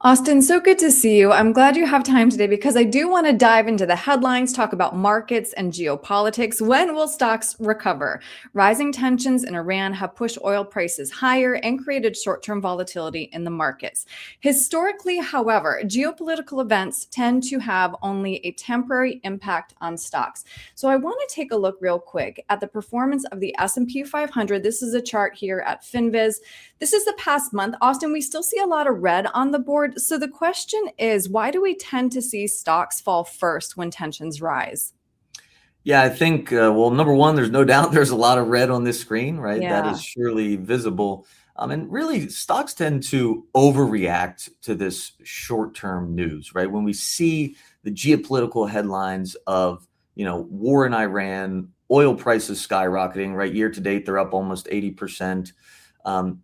Austin, so good to see you. I'm glad you have time today because I do want to dive into the headlines, talk about markets and geopolitics. When will stocks recover? Rising tensions in Iran have pushed oil prices higher and created short term volatility in the markets. Historically, however, geopolitical events tend to have only a temporary impact on stocks. So I want to take a look real quick at the performance of the S&P 500. This is a chart here at FinViz. This is the past month. Austin, we still see a lot of red on the board. So the question is, why do we tend to see stocks fall first when tensions rise? Yeah, I think, well, number one, there's no doubt there's a lot of red on this screen, right? That is Yeah. surely visible. And really, stocks tend to overreact to this short-term news, right? When we see the geopolitical headlines of, war in Iran, oil prices skyrocketing, right? Year to date, they're up almost 80%. Um,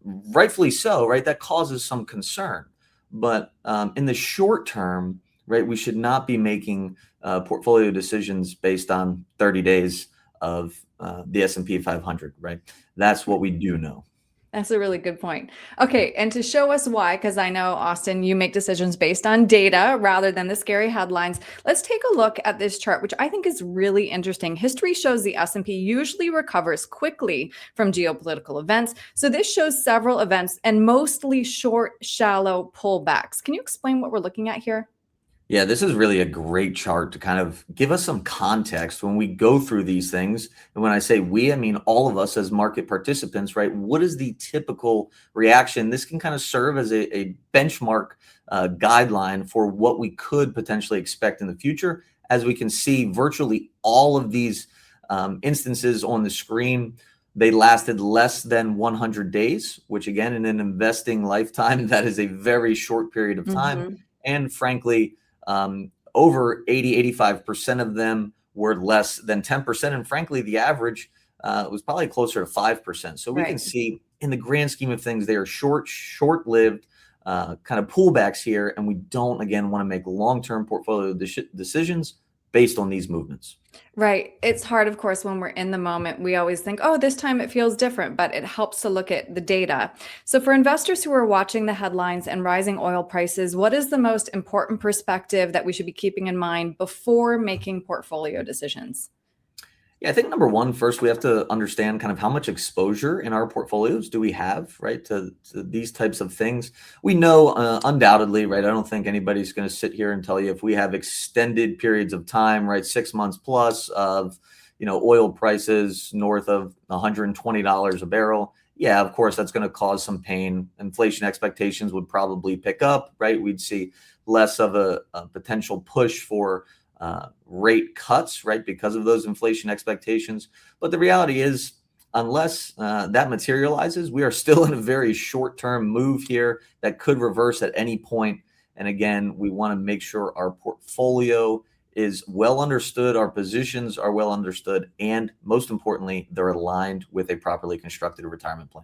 Rightfully so, right? That causes some concern. But in the short term, right, we should not be making portfolio decisions based on 30 days of the S&P 500, right? That's what we do know. That's a really good point. Okay, and to show us why, because I know, Austin, you make decisions based on data rather than the scary headlines. Let's take a look at this chart, which I think is really interesting. History shows the S&P usually recovers quickly from geopolitical events. So this shows several events and mostly short, shallow pullbacks. Can you explain what we're looking at here? Yeah, this is really a great chart to kind of give us some context when we go through these things. And when I say we, I mean all of us as market participants, right? What is the typical reaction? This can kind of serve as a benchmark guideline for what we could potentially expect in the future. As we can see, virtually all of these instances on the screen, they lasted less than 100 days, which again, in an investing lifetime, that is a very short period of time. Mhm. And frankly, over 85% of them were less than 10%. And frankly, the average was probably closer to 5%. So we can Right. see in the grand scheme of things, they are short-lived kind of pullbacks here. And we don't, again, want to make long-term portfolio decisions based on these movements. Right. It's hard, of course, when we're in the moment. We always think, oh, this time it feels different, but it helps to look at the data. So, for investors who are watching the headlines and rising oil prices, what is the most important perspective that we should be keeping in mind before making portfolio decisions? Yeah, I think number one, first we have to understand kind of how much exposure in our portfolios do we have, right, to these types of things. We know undoubtedly, right? I don't think anybody's going to sit here and tell you if we have extended periods of time, right, 6 months plus of, oil prices north of $120 a barrel. Yeah, of course, that's going to cause some pain. Inflation expectations would probably pick up, right? We'd see less of a potential push for rate cuts, right, because of those inflation expectations. But the reality is, unless that materializes, we are still in a very short term move here that could reverse at any point. And again, we want to make sure our portfolio is well understood, our positions are well understood, and most importantly, they're aligned with a properly constructed retirement plan.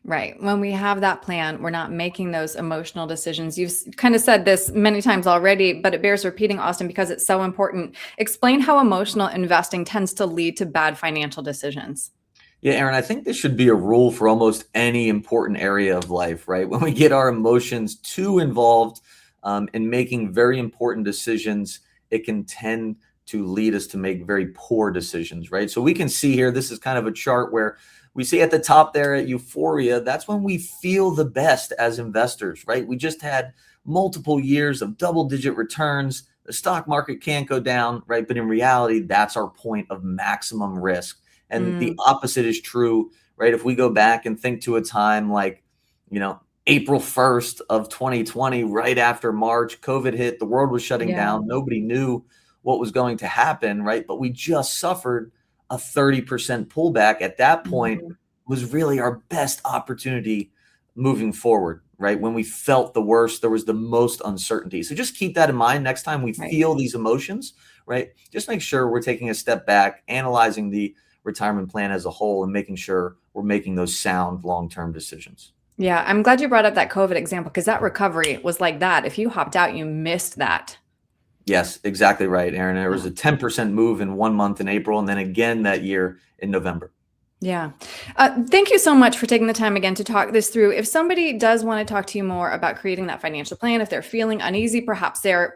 Right. When we have that plan, we're not making those emotional decisions. You've kind of said this many times already, but it bears repeating, Austin, because it's so important. Explain how emotional investing tends to lead to bad financial decisions. Yeah, Aaron, I think this should be a rule for almost any important area of life, right? When we get our emotions too involved in making very important decisions, it can tend to lead us to make very poor decisions, right? So we can see here, this is kind of a chart where we see at the top there at euphoria, that's when we feel the best as investors, right? We just had multiple years of double-digit returns. The stock market can't go down, right? But in reality, that's our point of maximum risk. And the Mm, opposite is true, right? If we go back and think to a time like, April 1st of 2020, right after March, COVID hit, the world was shutting yeah. down. Nobody knew what was going to happen, right? But we just suffered a 30% pullback. At that point Mhm. was really our best opportunity moving forward, right? When we felt the worst, there was the most uncertainty. So just keep that in mind next time we Right. feel these emotions, right? Just make sure we're taking a step back, analyzing the retirement plan as a whole, and making sure we're making those sound long-term decisions. Yeah. I'm glad you brought up that COVID example because that recovery was like that. If you hopped out, you missed that. Yes, exactly right, Aaron. There was a 10% move in 1 month in April, and then again that year in November. Yeah. Thank you so much for taking the time again to talk this through. If somebody does want to talk to you more about creating that financial plan, if they're feeling uneasy, perhaps they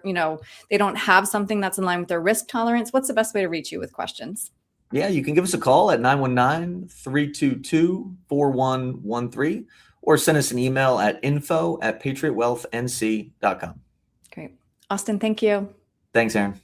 don't have something that's in line with their risk tolerance, what's the best way to reach you with questions? Yeah, you can give us a call at 919-322-4113 or send us an email at info@patriotwealthnc.com. Great. Austin, thank you. Thanks, Aaron.